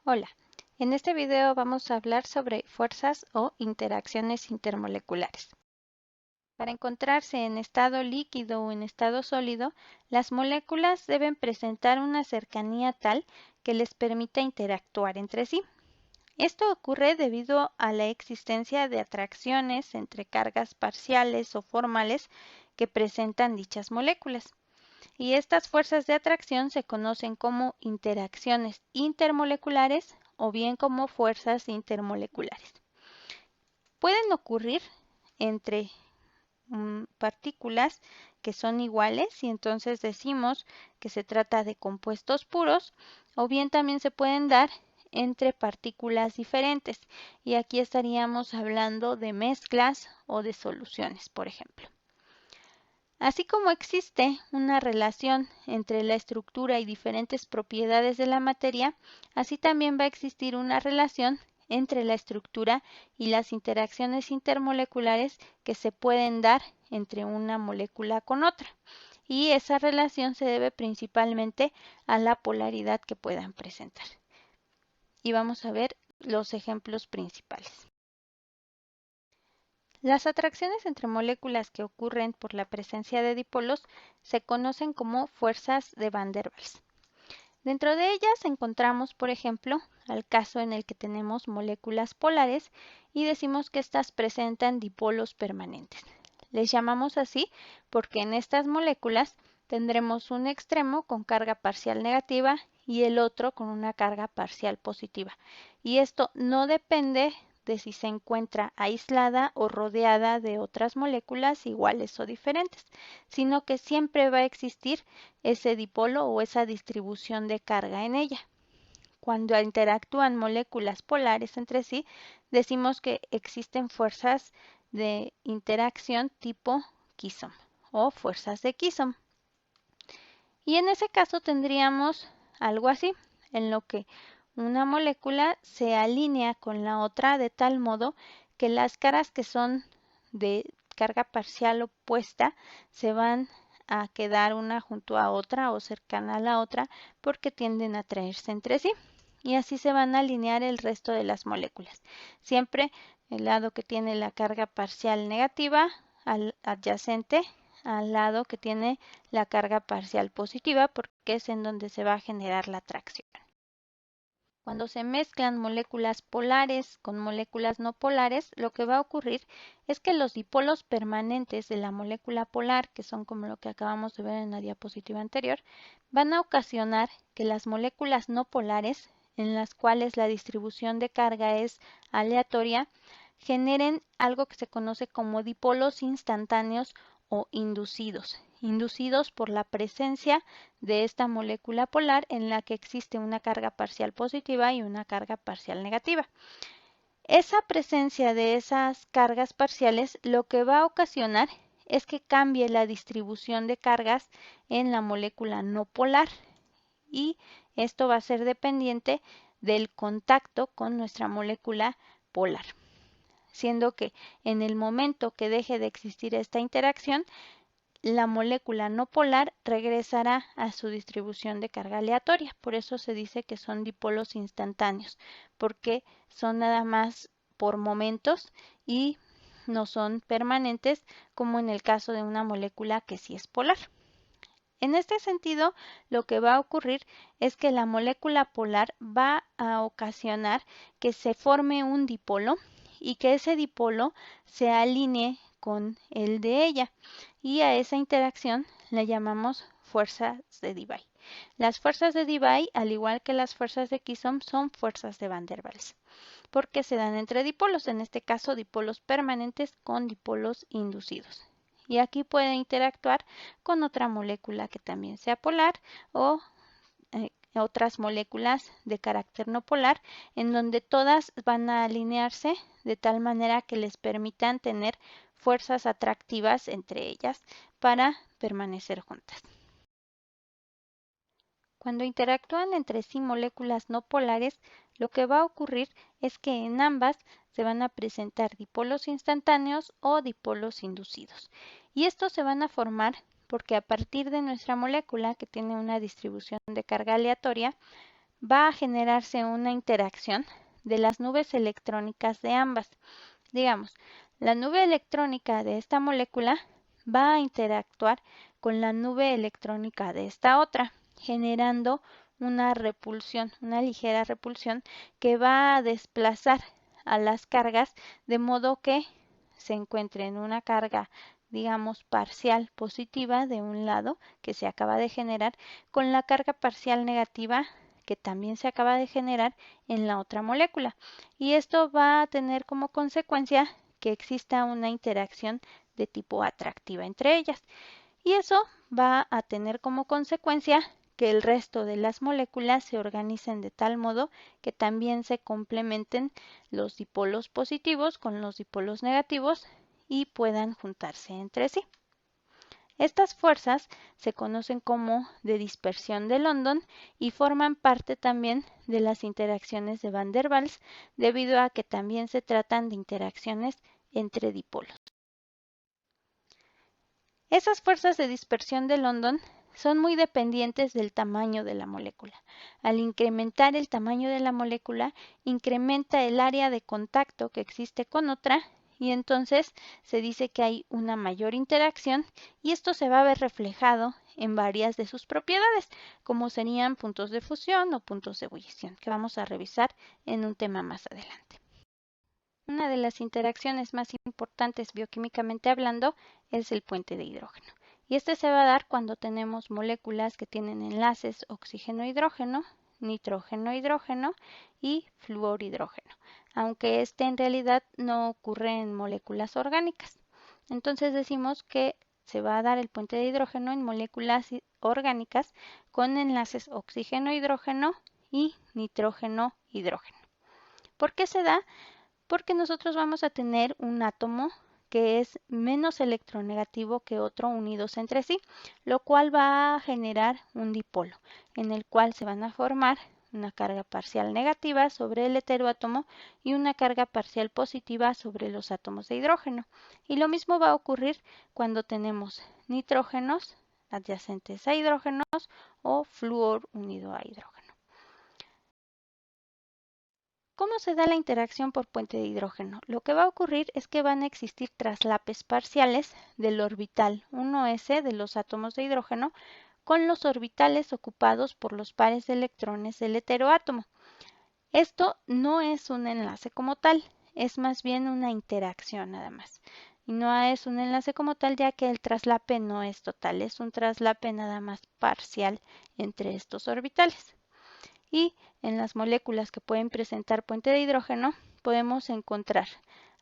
Hola, en este video vamos a hablar sobre fuerzas o interacciones intermoleculares. Para encontrarse en estado líquido o en estado sólido, las moléculas deben presentar una cercanía tal que les permita interactuar entre sí. Esto ocurre debido a la existencia de atracciones entre cargas parciales o formales que presentan dichas moléculas. Y estas fuerzas de atracción se conocen como interacciones intermoleculares o bien como fuerzas intermoleculares. Pueden ocurrir entre partículas que son iguales y entonces decimos que se trata de compuestos puros, o bien también se pueden dar entre partículas diferentes, y aquí estaríamos hablando de mezclas o de soluciones, por ejemplo. Así como existe una relación entre la estructura y diferentes propiedades de la materia, así también va a existir una relación entre la estructura y las interacciones intermoleculares que se pueden dar entre una molécula con otra. Y esa relación se debe principalmente a la polaridad que puedan presentar. Y vamos a ver los ejemplos principales. Las atracciones entre moléculas que ocurren por la presencia de dipolos se conocen como fuerzas de Van der Waals. Dentro de ellas encontramos, por ejemplo, al caso en el que tenemos moléculas polares y decimos que estas presentan dipolos permanentes. Les llamamos así porque en estas moléculas tendremos un extremo con carga parcial negativa y el otro con una carga parcial positiva. Y esto no depende de si se encuentra aislada o rodeada de otras moléculas iguales o diferentes, sino que siempre va a existir ese dipolo o esa distribución de carga en ella. Cuando interactúan moléculas polares entre sí, decimos que existen fuerzas de interacción tipo Kisom o fuerzas de Kisom. Y en ese caso tendríamos algo así, en lo que una molécula se alinea con la otra de tal modo que las caras que son de carga parcial opuesta se van a quedar una junto a otra o cercana a la otra porque tienden a atraerse entre sí. Y así se van a alinear el resto de las moléculas. Siempre el lado que tiene la carga parcial negativa al adyacente al lado que tiene la carga parcial positiva porque es en donde se va a generar la atracción. Cuando se mezclan moléculas polares con moléculas no polares, lo que va a ocurrir es que los dipolos permanentes de la molécula polar, que son como lo que acabamos de ver en la diapositiva anterior, van a ocasionar que las moléculas no polares, en las cuales la distribución de carga es aleatoria, generen algo que se conoce como dipolos instantáneos o inducidos por la presencia de esta molécula polar en la que existe una carga parcial positiva y una carga parcial negativa. Esa presencia de esas cargas parciales lo que va a ocasionar es que cambie la distribución de cargas en la molécula no polar y esto va a ser dependiente del contacto con nuestra molécula polar, siendo que en el momento que deje de existir esta interacción, la molécula no polar regresará a su distribución de carga aleatoria. Por eso se dice que son dipolos instantáneos, porque son nada más por momentos y no son permanentes como en el caso de una molécula que sí es polar. En este sentido, lo que va a ocurrir es que la molécula polar va a ocasionar que se forme un dipolo y que ese dipolo se alinee con el de ella, y a esa interacción le llamamos fuerzas de Debye. Las fuerzas de Debye, al igual que las fuerzas de Kisom, son fuerzas de Van der Waals, porque se dan entre dipolos, en este caso dipolos permanentes con dipolos inducidos. Y aquí puede interactuar con otra molécula que también sea polar o otras moléculas de carácter no polar, en donde todas van a alinearse de tal manera que les permitan tener fuerzas atractivas entre ellas para permanecer juntas. Cuando interactúan entre sí moléculas no polares, lo que va a ocurrir es que en ambas se van a presentar dipolos instantáneos o dipolos inducidos. Y estos se van a formar porque a partir de nuestra molécula, que tiene una distribución de carga aleatoria, va a generarse una interacción de las nubes electrónicas de ambas. Digamos, la nube electrónica de esta molécula va a interactuar con la nube electrónica de esta otra, generando una repulsión, una ligera repulsión que va a desplazar a las cargas de modo que se encuentre en una carga, digamos, parcial positiva de un lado que se acaba de generar con la carga parcial negativa que también se acaba de generar en la otra molécula. Y esto va a tener como consecuencia que exista una interacción de tipo atractiva entre ellas. Y eso va a tener como consecuencia que el resto de las moléculas se organicen de tal modo que también se complementen los dipolos positivos con los dipolos negativos y puedan juntarse entre sí. Estas fuerzas se conocen como de dispersión de London y forman parte también de las interacciones de Van der Waals, debido a que también se tratan de interacciones entre dipolos. Esas fuerzas de dispersión de London son muy dependientes del tamaño de la molécula. Al incrementar el tamaño de la molécula, incrementa el área de contacto que existe con otra y entonces se dice que hay una mayor interacción y esto se va a ver reflejado en varias de sus propiedades, como serían puntos de fusión o puntos de ebullición, que vamos a revisar en un tema más adelante. Una de las interacciones más importantes bioquímicamente hablando es el puente de hidrógeno. Y este se va a dar cuando tenemos moléculas que tienen enlaces oxígeno-hidrógeno, nitrógeno-hidrógeno y flúor-hidrógeno, aunque este en realidad no ocurre en moléculas orgánicas. Entonces decimos que se va a dar el puente de hidrógeno en moléculas orgánicas con enlaces oxígeno-hidrógeno y nitrógeno-hidrógeno. ¿Por qué se da? Porque nosotros vamos a tener un átomo que es menos electronegativo que otro unidos entre sí, lo cual va a generar un dipolo, en el cual se van a formar una carga parcial negativa sobre el heteroátomo y una carga parcial positiva sobre los átomos de hidrógeno. Y lo mismo va a ocurrir cuando tenemos nitrógenos adyacentes a hidrógenos o flúor unido a hidrógeno. ¿Cómo se da la interacción por puente de hidrógeno? Lo que va a ocurrir es que van a existir traslapes parciales del orbital 1s de los átomos de hidrógeno con los orbitales ocupados por los pares de electrones del heteroátomo. Esto no es un enlace como tal, es más bien una interacción nada más. Y no es un enlace como tal ya que el traslape no es total, es un traslape nada más parcial entre estos orbitales. Y en las moléculas que pueden presentar puente de hidrógeno podemos encontrar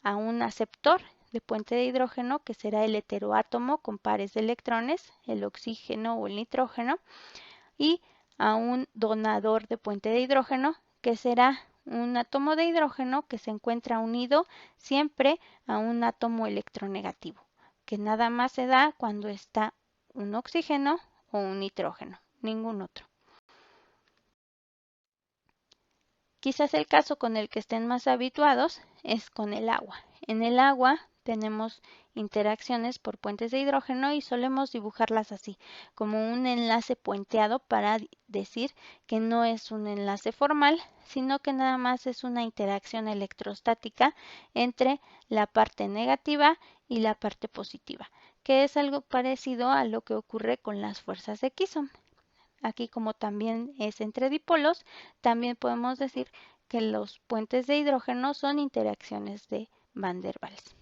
a un aceptor de puente de hidrógeno que será el heteroátomo con pares de electrones, el oxígeno o el nitrógeno, y a un donador de puente de hidrógeno que será un átomo de hidrógeno que se encuentra unido siempre a un átomo electronegativo, que nada más se da cuando está un oxígeno o un nitrógeno, ningún otro. Quizás el caso con el que estén más habituados es con el agua. En el agua tenemos interacciones por puentes de hidrógeno y solemos dibujarlas así, como un enlace puenteado para decir que no es un enlace formal, sino que nada más es una interacción electrostática entre la parte negativa y la parte positiva, que es algo parecido a lo que ocurre con las fuerzas de Kisson. Aquí como también es entre dipolos, también podemos decir que los puentes de hidrógeno son interacciones de Van der Waals.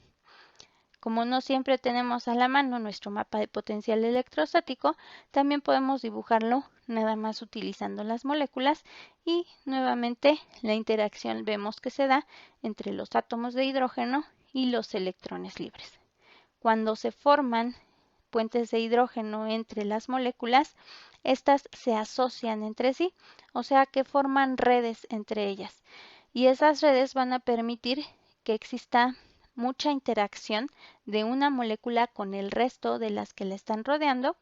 Como no siempre tenemos a la mano nuestro mapa de potencial electrostático, también podemos dibujarlo nada más utilizando las moléculas y nuevamente la interacción vemos que se da entre los átomos de hidrógeno y los electrones libres. Cuando se forman puentes de hidrógeno entre las moléculas, estas se asocian entre sí, o sea que forman redes entre ellas. Y esas redes van a permitir que exista mucha interacción de una molécula con el resto de las que la están rodeando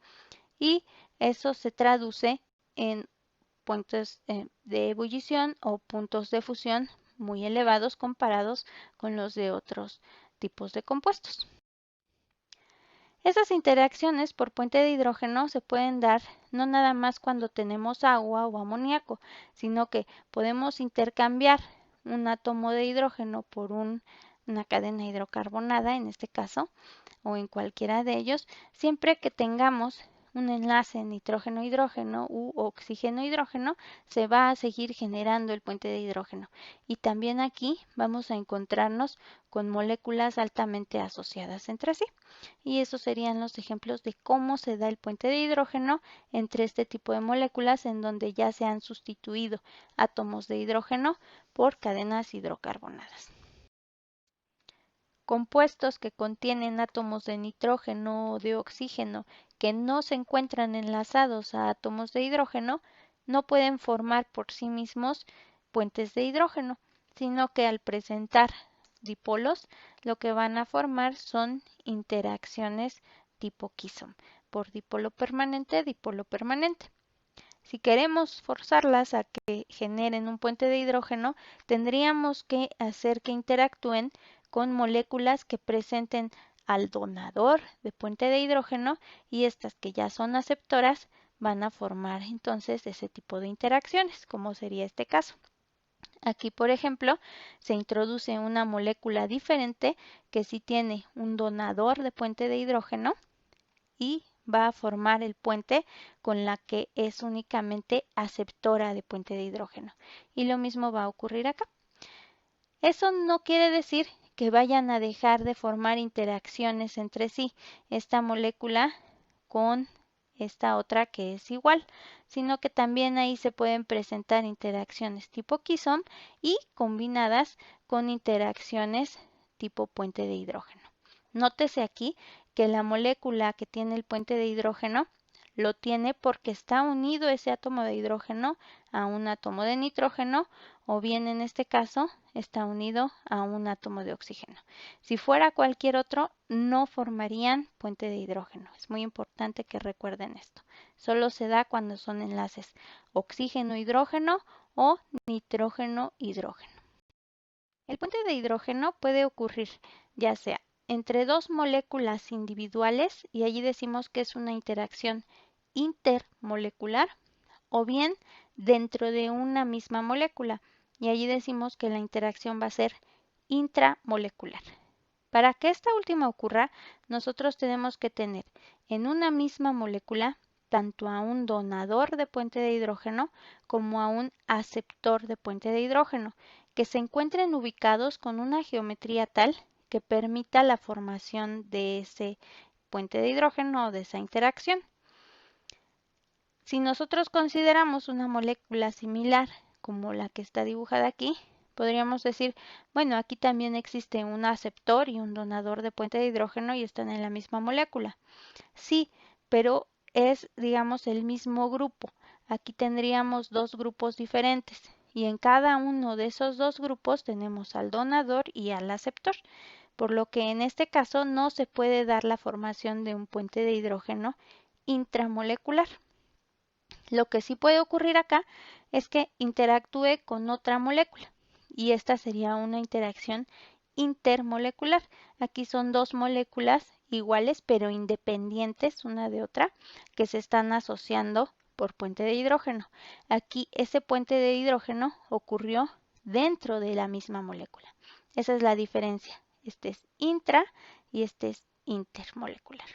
y eso se traduce en puntos de ebullición o puntos de fusión muy elevados comparados con los de otros tipos de compuestos. Esas interacciones por puente de hidrógeno se pueden dar no nada más cuando tenemos agua o amoníaco, sino que podemos intercambiar un átomo de hidrógeno por una cadena hidrocarbonada, en este caso, o en cualquiera de ellos, siempre que tengamos un enlace nitrógeno-hidrógeno u oxígeno-hidrógeno, se va a seguir generando el puente de hidrógeno. Y también aquí vamos a encontrarnos con moléculas altamente asociadas entre sí. Y esos serían los ejemplos de cómo se da el puente de hidrógeno entre este tipo de moléculas en donde ya se han sustituido átomos de hidrógeno por cadenas hidrocarbonadas. Compuestos que contienen átomos de nitrógeno o de oxígeno que no se encuentran enlazados a átomos de hidrógeno no pueden formar por sí mismos puentes de hidrógeno, sino que al presentar dipolos lo que van a formar son interacciones tipo quisom, por dipolo permanente, dipolo permanente. Si queremos forzarlas a que generen un puente de hidrógeno, tendríamos que hacer que interactúen con moléculas que presenten al donador de puente de hidrógeno y estas que ya son aceptoras van a formar entonces ese tipo de interacciones, como sería este caso. Aquí, por ejemplo, se introduce una molécula diferente que sí tiene un donador de puente de hidrógeno y va a formar el puente con la que es únicamente aceptora de puente de hidrógeno. Y lo mismo va a ocurrir acá. Eso no quiere decir que vayan a dejar de formar interacciones entre sí, esta molécula con esta otra que es igual, sino que también ahí se pueden presentar interacciones tipo quisom y combinadas con interacciones tipo puente de hidrógeno. Nótese aquí que la molécula que tiene el puente de hidrógeno lo tiene porque está unido ese átomo de hidrógeno a un átomo de nitrógeno o bien en este caso está unido a un átomo de oxígeno. Si fuera cualquier otro, no formarían puente de hidrógeno. Es muy importante que recuerden esto. Solo se da cuando son enlaces oxígeno-hidrógeno o nitrógeno-hidrógeno. El puente de hidrógeno puede ocurrir ya sea entre dos moléculas individuales, y allí decimos que es una interacción intermolecular, o bien dentro de una misma molécula, y allí decimos que la interacción va a ser intramolecular. Para que esta última ocurra, nosotros tenemos que tener en una misma molécula tanto a un donador de puente de hidrógeno como a un aceptor de puente de hidrógeno, que se encuentren ubicados con una geometría tal que permita la formación de ese puente de hidrógeno o de esa interacción. Si nosotros consideramos una molécula similar como la que está dibujada aquí, podríamos decir, bueno, aquí también existe un aceptor y un donador de puente de hidrógeno y están en la misma molécula. Sí, pero es, digamos, el mismo grupo. Aquí tendríamos dos grupos diferentes y en cada uno de esos dos grupos tenemos al donador y al aceptor, por lo que en este caso no se puede dar la formación de un puente de hidrógeno intramolecular. Lo que sí puede ocurrir acá es que interactúe con otra molécula y esta sería una interacción intermolecular. Aquí son dos moléculas iguales pero independientes una de otra que se están asociando por puente de hidrógeno. Aquí ese puente de hidrógeno ocurrió dentro de la misma molécula. Esa es la diferencia. Este es intra y este es intermolecular.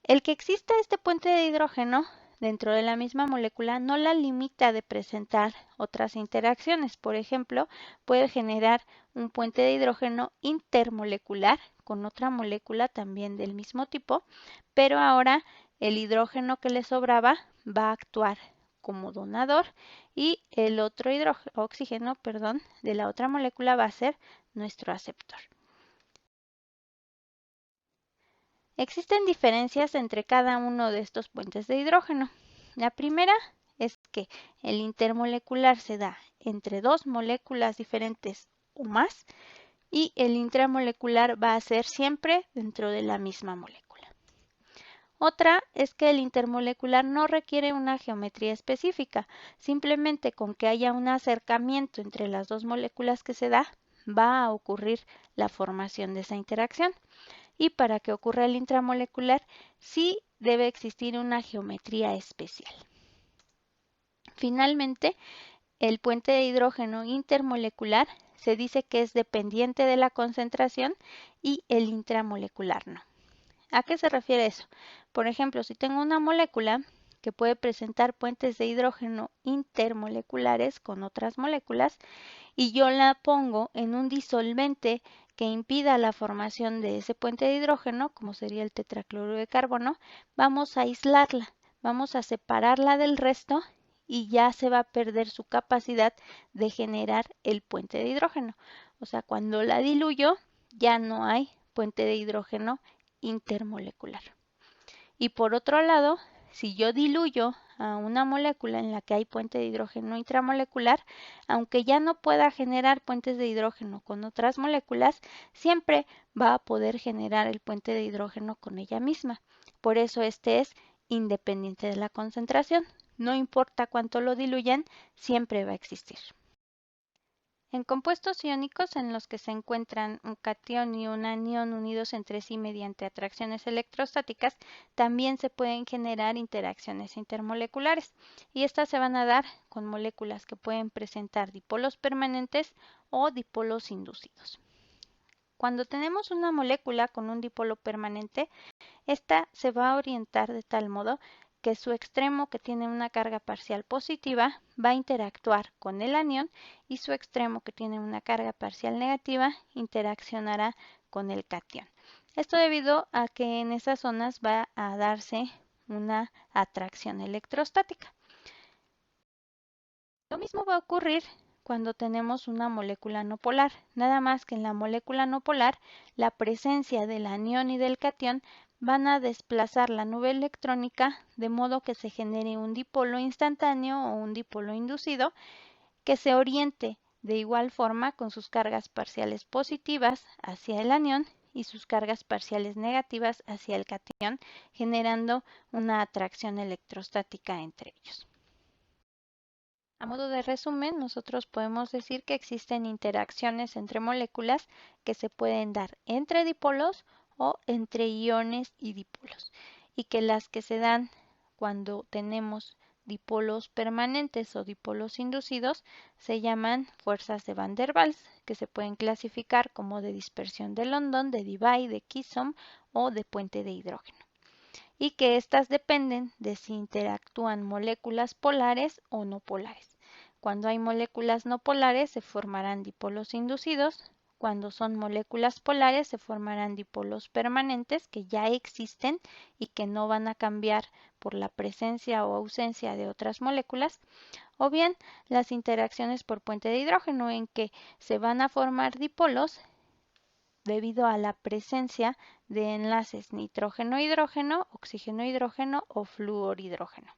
El que exista este puente de hidrógeno dentro de la misma molécula no la limita de presentar otras interacciones. Por ejemplo, puede generar un puente de hidrógeno intermolecular con otra molécula también del mismo tipo, pero ahora el hidrógeno que le sobraba va a actuar como donador y el otro oxígeno, de la otra molécula va a ser nuestro aceptor. Existen diferencias entre cada uno de estos puentes de hidrógeno. La primera es que el intermolecular se da entre dos moléculas diferentes o más y el intramolecular va a ser siempre dentro de la misma molécula. Otra es que el intermolecular no requiere una geometría específica, simplemente con que haya un acercamiento entre las dos moléculas que se da, va a ocurrir la formación de esa interacción. y para que ocurra el intramolecular sí debe existir una geometría especial. Finalmente, el puente de hidrógeno intermolecular se dice que es dependiente de la concentración y el intramolecular no. ¿A qué se refiere eso? Por ejemplo, si tengo una molécula que puede presentar puentes de hidrógeno intermoleculares con otras moléculas y yo la pongo en un disolvente que impida la formación de ese puente de hidrógeno, como sería el tetracloruro de carbono, vamos a aislarla, vamos a separarla del resto y ya se va a perder su capacidad de generar el puente de hidrógeno. O sea, cuando la diluyo ya no hay puente de hidrógeno intermolecular. Y por otro lado, si yo diluyo a una molécula en la que hay puente de hidrógeno intramolecular, aunque ya no pueda generar puentes de hidrógeno con otras moléculas, siempre va a poder generar el puente de hidrógeno con ella misma. Por eso este es independiente de la concentración. No importa cuánto lo diluyan, siempre va a existir. En compuestos iónicos en los que se encuentran un catión y un anión unidos entre sí mediante atracciones electrostáticas, también se pueden generar interacciones intermoleculares, y estas se van a dar con moléculas que pueden presentar dipolos permanentes o dipolos inducidos. Cuando tenemos una molécula con un dipolo permanente, esta se va a orientar de tal modo que su extremo, que tiene una carga parcial positiva, va a interactuar con el anión y su extremo, que tiene una carga parcial negativa, interaccionará con el catión. Esto debido a que en esas zonas va a darse una atracción electrostática. Lo mismo va a ocurrir cuando tenemos una molécula no polar, nada más que en la molécula no polar, la presencia del anión y del catión van a desplazar la nube electrónica de modo que se genere un dipolo instantáneo o un dipolo inducido que se oriente de igual forma con sus cargas parciales positivas hacia el anión y sus cargas parciales negativas hacia el catión, generando una atracción electrostática entre ellos. A modo de resumen, nosotros podemos decir que existen interacciones entre moléculas que se pueden dar entre dipolos o entre iones y dipolos, y que las que se dan cuando tenemos dipolos permanentes o dipolos inducidos se llaman fuerzas de Van der Waals, que se pueden clasificar como de dispersión de London, de Debye, de Chisom o de puente de hidrógeno, y que éstas dependen de si interactúan moléculas polares o no polares. Cuando hay moléculas no polares se formarán dipolos inducidos, cuando son moléculas polares se formarán dipolos permanentes que ya existen y que no van a cambiar por la presencia o ausencia de otras moléculas, o bien las interacciones por puente de hidrógeno en que se van a formar dipolos debido a la presencia de enlaces nitrógeno-hidrógeno, oxígeno-hidrógeno o flúor-hidrógeno.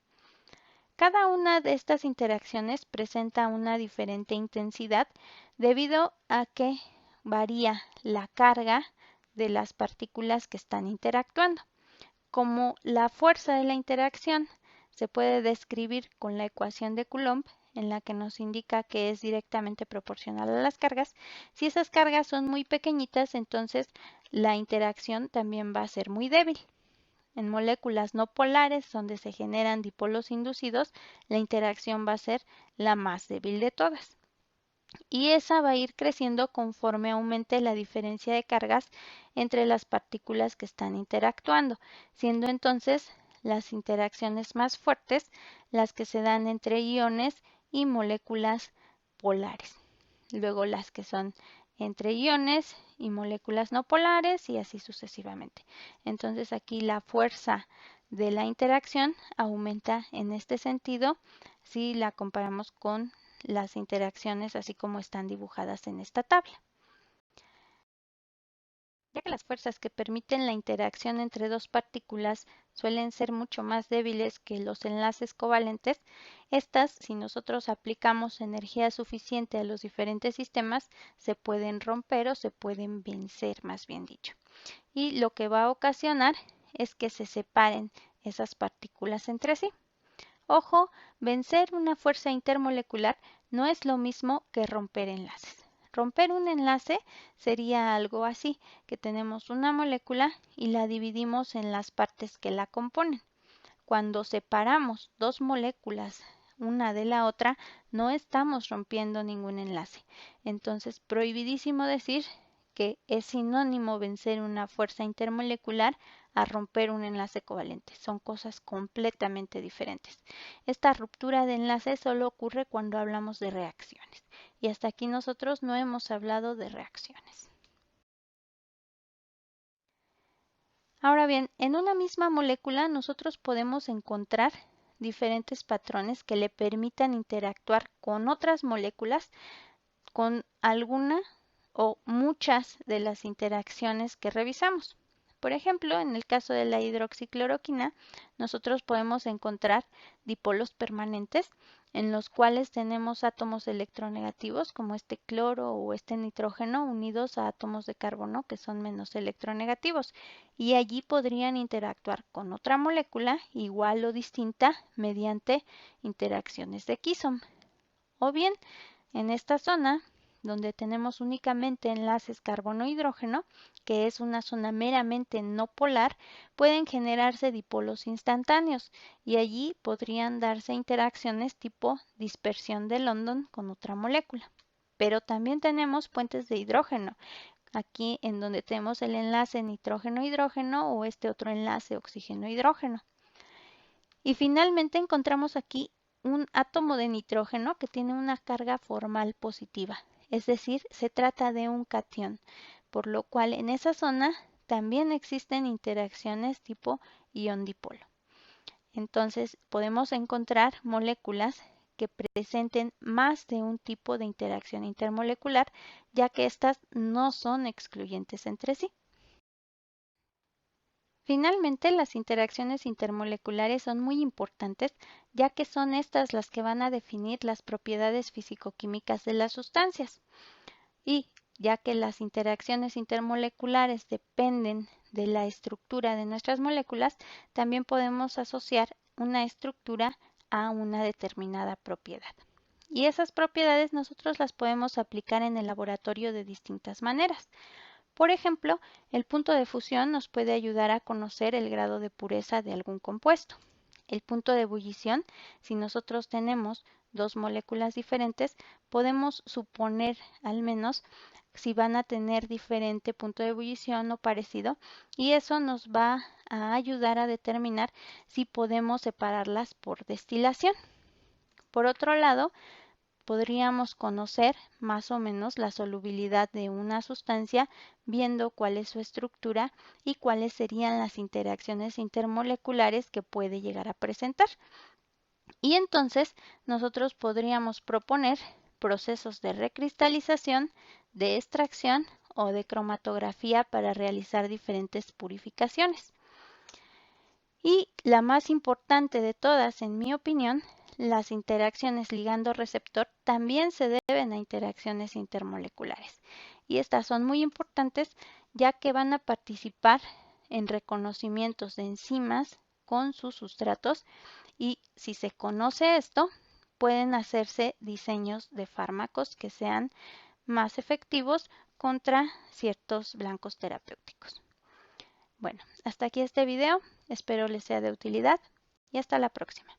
Cada una de estas interacciones presenta una diferente intensidad debido a que varía la carga de las partículas que están interactuando. Como la fuerza de la interacción se puede describir con la ecuación de Coulomb, en la que nos indica que es directamente proporcional a las cargas. Si esas cargas son muy pequeñitas, entonces la interacción también va a ser muy débil. En moléculas no polares, donde se generan dipolos inducidos, la interacción va a ser la más débil de todas. Y esa va a ir creciendo conforme aumente la diferencia de cargas entre las partículas que están interactuando, siendo entonces las interacciones más fuertes las que se dan entre iones y moléculas polares. Luego las que son entre iones y moléculas no polares y así sucesivamente. Entonces aquí la fuerza de la interacción aumenta en este sentido si la comparamos con las interacciones así como están dibujadas en esta tabla. Ya que las fuerzas que permiten la interacción entre dos partículas suelen ser mucho más débiles que los enlaces covalentes, estas, si nosotros aplicamos energía suficiente a los diferentes sistemas, se pueden romper o se pueden vencer, más bien dicho. Y lo que va a ocasionar es que se separen esas partículas entre sí. Ojo, vencer una fuerza intermolecular no es lo mismo que romper enlaces. Romper un enlace sería algo así, que tenemos una molécula y la dividimos en las partes que la componen. Cuando separamos dos moléculas una de la otra, no estamos rompiendo ningún enlace. Entonces, prohibidísimo decir que es sinónimo vencer una fuerza intermolecular a romper un enlace covalente. Son cosas completamente diferentes. Esta ruptura de enlace solo ocurre cuando hablamos de reacciones. Y hasta aquí nosotros no hemos hablado de reacciones. Ahora bien, en una misma molécula nosotros podemos encontrar diferentes patrones que le permitan interactuar con otras moléculas con alguna o muchas de las interacciones que revisamos. Por ejemplo, en el caso de la hidroxicloroquina, nosotros podemos encontrar dipolos permanentes en los cuales tenemos átomos electronegativos como este cloro o este nitrógeno unidos a átomos de carbono que son menos electronegativos y allí podrían interactuar con otra molécula igual o distinta mediante interacciones de Kisom. O bien, en esta zona, donde tenemos únicamente enlaces carbono-hidrógeno, que es una zona meramente no polar, pueden generarse dipolos instantáneos y allí podrían darse interacciones tipo dispersión de London con otra molécula. Pero también tenemos puentes de hidrógeno, aquí en donde tenemos el enlace nitrógeno-hidrógeno o este otro enlace oxígeno-hidrógeno. Y finalmente encontramos aquí un átomo de nitrógeno que tiene una carga formal positiva, es decir, se trata de un catión, por lo cual en esa zona también existen interacciones tipo ion-dipolo. Entonces podemos encontrar moléculas que presenten más de un tipo de interacción intermolecular, ya que estas no son excluyentes entre sí. Finalmente, las interacciones intermoleculares son muy importantes, ya que son estas las que van a definir las propiedades físico-químicas de las sustancias. Y ya que las interacciones intermoleculares dependen de la estructura de nuestras moléculas, también podemos asociar una estructura a una determinada propiedad. Y esas propiedades nosotros las podemos aplicar en el laboratorio de distintas maneras. Por ejemplo, el punto de fusión nos puede ayudar a conocer el grado de pureza de algún compuesto. El punto de ebullición, si nosotros tenemos dos moléculas diferentes, podemos suponer al menos si van a tener diferente punto de ebullición o parecido, y eso nos va a ayudar a determinar si podemos separarlas por destilación. Por otro lado, podríamos conocer más o menos la solubilidad de una sustancia viendo cuál es su estructura y cuáles serían las interacciones intermoleculares que puede llegar a presentar. Y entonces nosotros podríamos proponer procesos de recristalización, de extracción o de cromatografía para realizar diferentes purificaciones. Y la más importante de todas, en mi opinión, las interacciones ligando-receptor también se deben a interacciones intermoleculares. Y estas son muy importantes ya que van a participar en reconocimientos de enzimas con sus sustratos y si se conoce esto, pueden hacerse diseños de fármacos que sean más efectivos contra ciertos blancos terapéuticos. Bueno, hasta aquí este video. Espero les sea de utilidad y hasta la próxima.